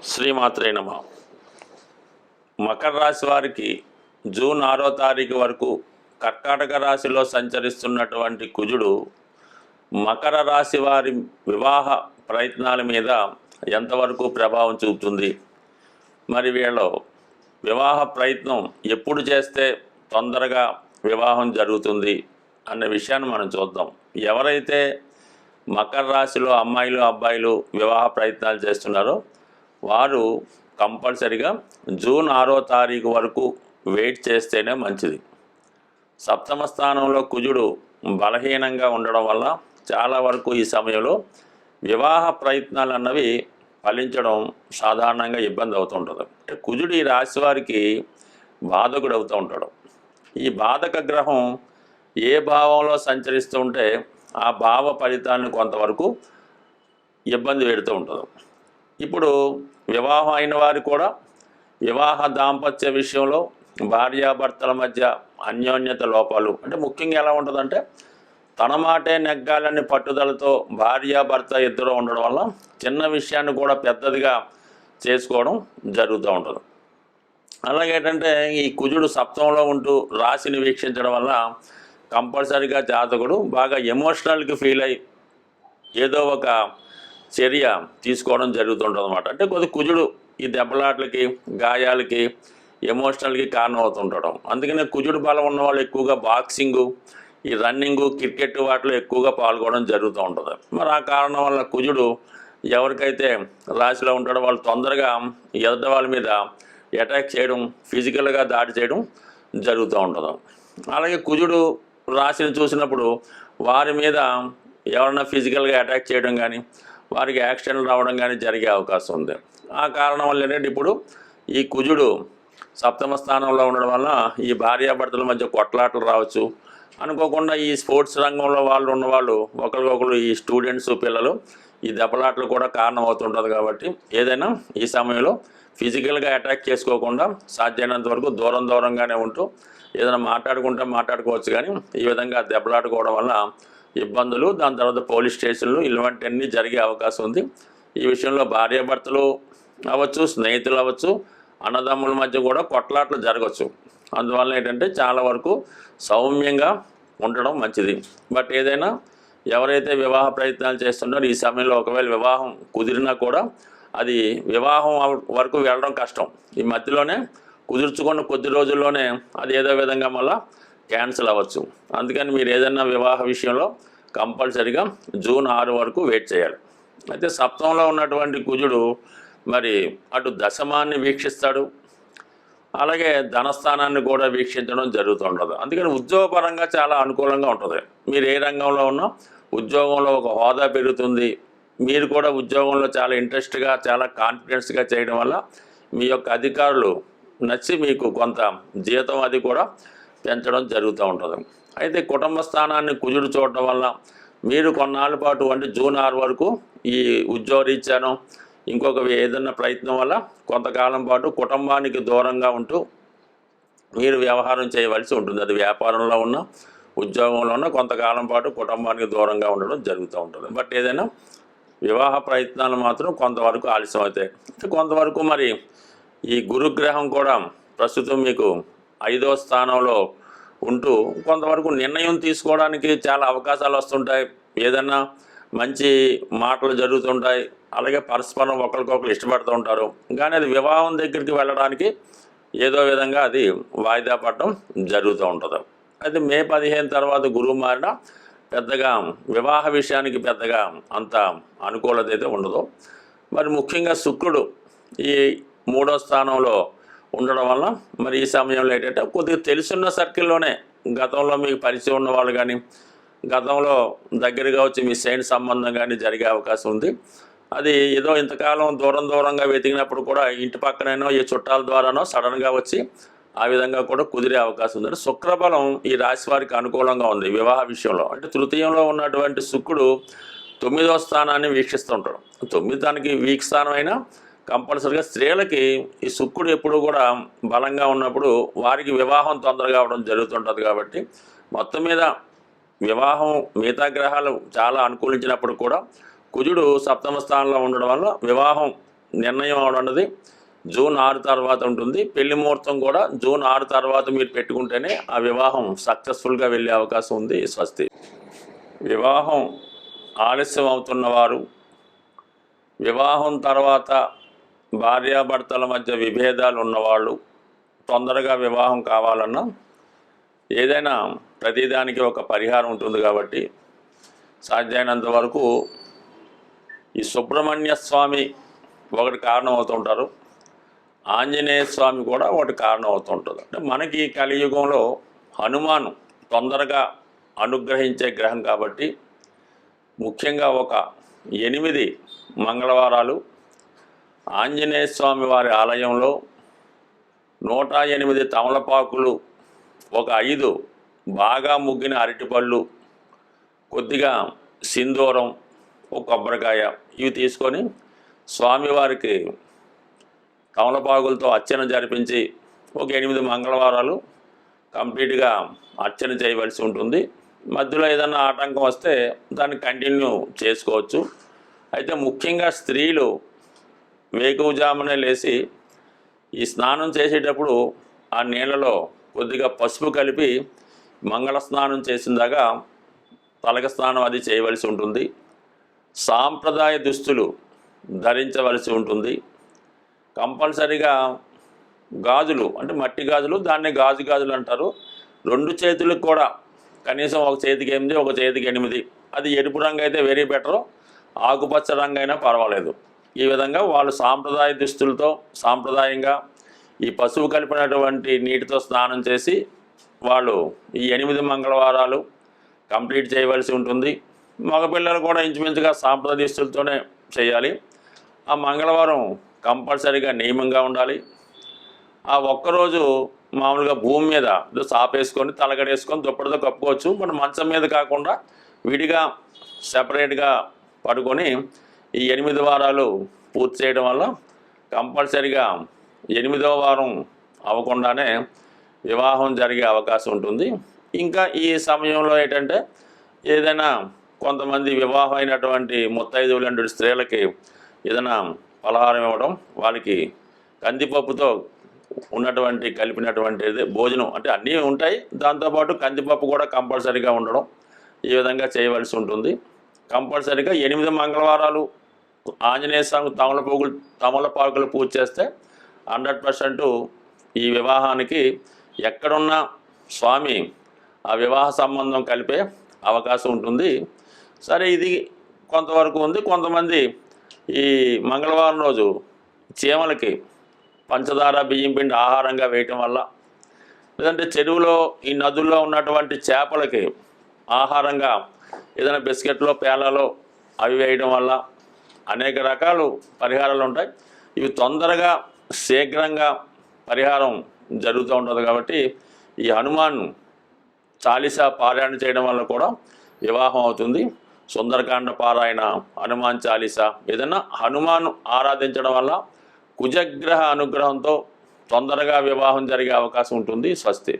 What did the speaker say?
శ్రీమాత్రే నమః. మకర రాశి వారికి జూన్ 6వ తారీఖు వరకు కర్కాటక రాశిలో సంచరిస్తున్నటువంటి కుజుడు మకర రాశి వారి వివాహ ప్రయత్నాల మీద ఎంతవరకు ప్రభావం చూపుతుంది, మరి వీళ్ళ వివాహ ప్రయత్నం ఎప్పుడు చేస్తే తొందరగా వివాహం జరుగుతుంది అనే విషయాన్ని మనం చూద్దాం. ఎవరైతే మకర రాశిలో అమ్మాయిలు అబ్బాయిలు వివాహ ప్రయత్నాలు చేస్తున్నారో వారు కంపల్సరిగా జూన్ 6వ తారీఖు వరకు వెయిట్ చేస్తేనే మంచిది. సప్తమ స్థానంలో కుజుడు బలహీనంగా ఉండడం వల్ల చాలా వరకు ఈ సమయంలో వివాహ ప్రయత్నాలు అన్నవి ఫలించడం సాధారణంగా ఇబ్బంది అవుతుంటుంది. కుజుడు ఈ రాశి వారికి బాధకుడు అవుతూ ఉంటాడు. ఈ బాధక గ్రహం ఏ భావంలో సంచరిస్తూ ఉంటే ఆ భావ ఫలితాలను కొంతవరకు ఇబ్బంది పెడుతూ ఉంటుంది. ఇప్పుడు వివాహం అయిన వారు కూడా వివాహ దాంపత్య విషయంలో భార్యాభర్తల మధ్య అన్యోన్యత లోపాలు, అంటే ముఖ్యంగా ఎలా ఉంటుందంటే తన మాటే నెగ్గాలని పట్టుదలతో భార్యాభర్త ఇద్దరు ఉండడం వల్ల చిన్న విషయాన్ని కూడా పెద్దదిగా చేసుకోవడం జరుగుతూ ఉంటుంది. అలాగే ఏంటంటే ఈ కుజుడు సప్తమంలో ఉంటూ రాశిని వీక్షించడం వల్ల కంపల్సరీగా జాతకుడు బాగా ఎమోషనల్కి ఫీల్ అయ్యి ఏదో ఒక చర్య తీసుకోవడం జరుగుతుంటుంది అన్నమాట. అంటే కొద్ది కుజుడు ఈ దెబ్బలాట్లకి గాయాలకి ఎమోషనల్కి కారణం అవుతుండడం. అందుకనే కుజుడు బలం ఉన్న వాళ్ళు ఎక్కువగా బాక్సింగు, ఈ రన్నింగు, క్రికెట్ వాటిలో ఎక్కువగా పాల్గొనడం జరుగుతూ ఉంటుంది. మరి ఆ కారణం వల్ల కుజుడు ఎవరికైతే రాశిలో ఉంటాడో వాళ్ళు తొందరగా ఎదుట వాళ్ళ మీద అటాక్ చేయడం, ఫిజికల్గా దాడి చేయడం జరుగుతూ ఉంటుంది. అలాగే కుజుడు రాశిని చూసినప్పుడు వారి మీద ఎవరైనా ఫిజికల్గా అటాక్ చేయడం కానీ వారికి యాక్సిడెంట్లు రావడం కానీ జరిగే అవకాశం ఉంది. ఆ కారణం వల్ల ఏంటంటే ఇప్పుడు ఈ కుజుడు సప్తమ స్థానంలో ఉండడం వల్ల ఈ భార్యాభర్తల మధ్య కొట్లాటలు రావచ్చు. అనుకోకుండా ఈ స్పోర్ట్స్ రంగంలో వాళ్ళు ఉన్నవాళ్ళు ఒకరికొకరు ఈ స్టూడెంట్స్ పిల్లలు ఈ దెబ్బలాటలు కూడా కారణం అవుతుంటుంది. కాబట్టి ఏదైనా ఈ సమయంలో ఫిజికల్గా అటాక్ చేసుకోకుండా సాధ్యమైనంత వరకు దూరంగానే ఉంటూ ఏదైనా మాట్లాడుకోవచ్చు. కానీ ఈ విధంగా దెబ్బలాడుకోవడం వల్ల ఇబ్బందులు, దాని తర్వాత పోలీస్ స్టేషన్లు ఇలాంటివన్నీ జరిగే అవకాశం ఉంది. ఈ విషయంలో భార్యాభర్తలు అవ్వచ్చు, స్నేహితులు అవ్వచ్చు, అన్నదమ్ముల మధ్య కూడా కొట్లాట్లు జరగవచ్చు. అందువల్ల ఏంటంటే చాలా వరకు సౌమ్యంగా ఉండడం మంచిది. బట్ ఏదైనా ఎవరైతే వివాహ ప్రయత్నాలు చేస్తున్నారో ఈ సమయంలో ఒకవేళ వివాహం కుదిరినా కూడా అది వివాహం వరకు వెళ్ళడం కష్టం. ఈ మధ్యలోనే కుదుర్చుకున్న కొద్ది రోజుల్లోనే అది ఏదో విధంగా మళ్ళీ క్యాన్సిల్ అవ్వచ్చు. అందుకని మీరు ఏదైనా వివాహ విషయంలో కంపల్సరిగా జూన్ 6 వరకు వెయిట్ చేయాలి. అయితే సప్తమంలో ఉన్నటువంటి కుజుడు మరి అటు దశమాన్ని వీక్షిస్తాడు, అలాగే ధనస్థానాన్ని కూడా వీక్షించడం జరుగుతుంటుంది. అందుకని ఉద్యోగపరంగా చాలా అనుకూలంగా ఉంటుంది. మీరు ఏ రంగంలో ఉన్నా ఉద్యోగంలో ఒక హోదా పెరుగుతుంది. మీరు కూడా ఉద్యోగంలో చాలా ఇంట్రెస్ట్గా చాలా కాన్ఫిడెన్స్గా చేయడం వల్ల మీ యొక్క అధికారులు నచ్చి మీకు కొంత జీతం అది కూడా పెంచడం జరుగుతూ ఉంటుంది. అయితే కుటుంబ స్థానాన్ని కుజుడు చూడటం వల్ల మీరు కొన్నాళ్ళ పాటు అంటే జూన్ 6 వరకు ఈ ఉద్యోగరీత్యానో ఇంకొక ఏదైనా ప్రయత్నం వల్ల కొంతకాలం పాటు కుటుంబానికి దూరంగా ఉంటూ మీరు వ్యవహారం చేయవలసి ఉంటుంది. అది వ్యాపారంలో ఉన్న ఉద్యోగంలో ఉన్న కొంతకాలం పాటు కుటుంబానికి దూరంగా ఉండడం జరుగుతూ ఉంటుంది. బట్ ఏదైనా వివాహ ప్రయత్నాలు మాత్రం కొంతవరకు ఆలస్యం అవుతాయి. కొంతవరకు మరి ఈ గురుగ్రహం కూడా ప్రస్తుతం మీకు 5వ స్థానంలో ఉంటూ కొంతవరకు నిర్ణయం తీసుకోవడానికి చాలా అవకాశాలు వస్తుంటాయి. ఏదన్నా మంచి మాటలు జరుగుతుంటాయి. అలాగే పరస్పరం ఒకరికొకరు ఇష్టపడుతూ ఉంటారు. కానీ అది వివాహం దగ్గరికి వెళ్ళడానికి ఏదో విధంగా అది వాయిదా పడడం జరుగుతూ ఉంటుంది. అయితే మే 15 తర్వాత గురువు మారిన పెద్దగా వివాహ విషయానికి పెద్దగా అంత అనుకూలత అయితే ఉండదు. మరి ముఖ్యంగా శుక్రుడు ఈ 3వ స్థానంలో ఉండడం వల్ల మరి ఈ సమయంలో ఏంటంటే కొద్దిగా తెలుసున్న సర్కిల్లోనే గతంలో మీకు పరిచయం ఉన్న వాళ్ళు కానీ గతంలో దగ్గరగా వచ్చి మీ సైన్ సంబంధం కానీ జరిగే అవకాశం ఉంది. అది ఏదో ఇంతకాలం దూరంగా వెతికినప్పుడు కూడా ఇంటి పక్కనైనా ఈ చుట్టాల ద్వారానో సడన్గా వచ్చి ఆ విధంగా కూడా కుదిరే అవకాశం ఉంది. శుక్రబలం ఈ రాశి వారికి అనుకూలంగా ఉంది వివాహ విషయంలో. అంటే తృతీయంలో ఉన్నటువంటి శుక్రుడు 9వ స్థానాన్ని వీక్షిస్తుంటాడు. 9 తనకి వీక్ స్థానం అయినా కంపల్సరిగా స్త్రీలకి ఈ శుక్రుడు ఎప్పుడు కూడా బలంగా ఉన్నప్పుడు వారికి వివాహం తొందరగా అవడం జరుగుతుంటుంది. కాబట్టి మొత్తం మీద వివాహం మిగతా గ్రహాలు చాలా అనుకూలించినప్పుడు కూడా కుజుడు సప్తమ స్థానంలో ఉండడం వల్ల వివాహం నిర్ణయం అవడం అన్నది జూన్ 6 తర్వాత ఉంటుంది. పెళ్లి ముహూర్తం కూడా జూన్ 6 తర్వాత మీరు పెట్టుకుంటేనే ఆ వివాహం సక్సెస్ఫుల్గా వెళ్ళే అవకాశం ఉంది. స్వస్తి. వివాహం ఆలస్యం అవుతున్నవారు, వివాహం తర్వాత భార్యాభర్తల మధ్య విభేదాలు ఉన్నవాళ్ళు, తొందరగా వివాహం కావాలన్నా ఏదైనా ప్రతిదానికి ఒక పరిహారం ఉంటుంది కాబట్టి సాధ్యమైనంత వరకు ఈ సుబ్రహ్మణ్య స్వామి ఒకటి కారణం అవుతుంటారు, ఆంజనేయ స్వామి కూడా ఒకటి కారణం అవుతుంటుంది. అంటే మనకి కలియుగంలో హనుమాను తొందరగా అనుగ్రహించే గ్రహం కాబట్టి ముఖ్యంగా ఒక 8 మంగళవారాలు ఆంజనేయ స్వామి వారి ఆలయంలో 108 తమలపాకులు, ఒక 5 బాగా ముగ్గిన అరటిపళ్ళు, కొద్దిగా సింధూరం, ఒక కొబ్బరికాయ ఇవి తీసుకొని స్వామివారికి తమలపాకులతో అర్చన జరిపించి ఒక 8 మంగళవారాలు కంప్లీట్గా అర్చన చేయవలసి ఉంటుంది. మధ్యలో ఏదైనా ఆటంకం వస్తే దాన్ని కంటిన్యూ చేసుకోవచ్చు. అయితే ముఖ్యంగా స్త్రీలు వేకువజామునే లేచి ఈ స్నానం చేసేటప్పుడు ఆ నీళ్ళలో కొద్దిగా పసుపు కలిపి మంగళ స్నానం చేసిందాకా తలక స్నానం అది చేయవలసి ఉంటుంది. సాంప్రదాయ దుస్తులు ధరించవలసి ఉంటుంది. కంపల్సరిగా గాజులు, అంటే మట్టి గాజులు, దాన్నే గాజులు అంటారు. 2 చేతులకు కూడా కనీసం ఒక చేతికి 8, ఒక చేతికి 8, అది ఎరుపు రంగు అయితే వెరీ బెటరు, ఆకుపచ్చ రంగు అయినా పర్వాలేదు. ఈ విధంగా వాళ్ళు సాంప్రదాయ దుస్తులతో సాంప్రదాయంగా ఈ పసుపు కలిపినటువంటి నీటితో స్నానం చేసి వాళ్ళు ఈ 8 మంగళవారాలు కంప్లీట్ చేయవలసి ఉంటుంది. మగపిల్లలు కూడా ఇంచుమించుగా సాంప్రదాయ దుస్తులతోనే చేయాలి. ఆ మంగళవారం కంపల్సరీగా నియమంగా ఉండాలి. ఆ ఒక్కరోజు మామూలుగా భూమి మీద సాపేసుకొని తలగడేసుకొని దుప్పటితో కప్పుకోవచ్చు. మన మంచం మీద కాకుండా విడిగా సెపరేట్గా పడుకొని ఈ 8 వారాలు పూర్తి చేయడం వల్ల కంపల్సరీగా 8వ వారం అవ్వకుండానే వివాహం జరిగే అవకాశం ఉంటుంది. ఇంకా ఈ సమయంలో ఏంటంటే ఏదైనా కొంతమంది వివాహం అయినటువంటి ముత్తైదువులు లాంటి స్త్రీలకి ఏదైనా పలహారం ఇవ్వడం, వాళ్ళకి కందిపప్పుతో ఉన్నటువంటి కలిపినటువంటి భోజనం, అంటే అన్నీ ఉంటాయి, దాంతోపాటు కందిపప్పు కూడా కంపల్సరీగా ఉండడం, ఈ విధంగా చేయవలసి ఉంటుంది. కంపల్సరీగా 8 మంగళవారాలు ఆంజనేయ స్వామి తమలపాకులు పూజ చేస్తే 100% ఈ వివాహానికి ఎక్కడున్నా స్వామి ఆ వివాహ సంబంధం కలిపే అవకాశం ఉంటుంది. సరే, ఇది కొంతవరకు ఉంది. కొంతమంది ఈ మంగళవారం రోజు చీమలకి పంచదార బియ్యం పిండి ఆహారంగా వేయటం వల్ల, లేదంటే చెరువులో ఈ నదుల్లో ఉన్నటువంటి చేపలకి ఆహారంగా ఏదైనా బిస్కెట్లో పేలాలో అవి వేయడం వల్ల అనేక రకాలు పరిహారాలు ఉంటాయి. ఇవి తొందరగా శీఘ్రంగా పరిహారం జరుగుతూ ఉంటుంది. కాబట్టి ఈ హనుమాన్ చాలీసా పారాయణ చేయడం వల్ల కూడా వివాహం అవుతుంది. సుందరకాండ పారాయణ, హనుమాన్ చాలీసా, ఏదైనా హనుమాన్ ఆరాధించడం వల్ల కుజగ్రహ అనుగ్రహంతో తొందరగా వివాహం జరిగే అవకాశం ఉంటుంది. స్వస్తి.